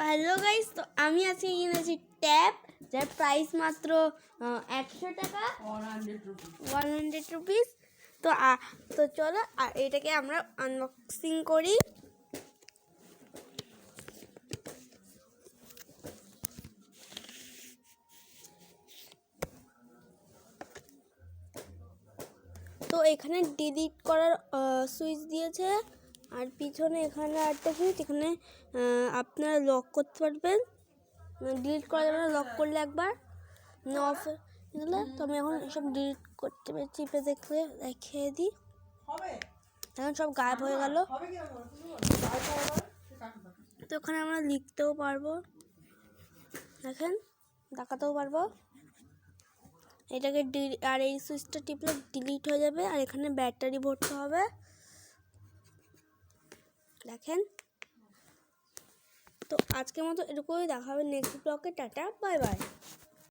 Hello guys, তো আমি আজকে কিনেছি ট্যাব, যার প্রাইস মাত্র 100 টাকা, 100 রুপিস। তো তো চলো আর এটাকে আমরা আনবক্সিং করি। তো এখানে ডিলিট করার সুইচ দিয়েছে, আর পিছনে এখানে একটা সুইচ, এখানে আপনারা লক করতে পারবেন। ডিলিট করা যাবে না, লক করলে একবার অফ গেলে। তো আমি এখন এসব ডিলিট করতে চিপে দেখিয়ে দিই। এখন সব গায়েব হয়ে গেল। তো ওখানে আমরা লিখতেও পারবো, দেখেন, দেখাতেও পারবো। এটাকে আর এই সুইচটা টিপলে ডিলিট হয়ে যাবে, আর এখানে ব্যাটারি ভরতে হবে, দেখেন। তো আজকের মতো এটুকুই, দেখা হবে নেক্সট ব্লগে। Tata, bye bye.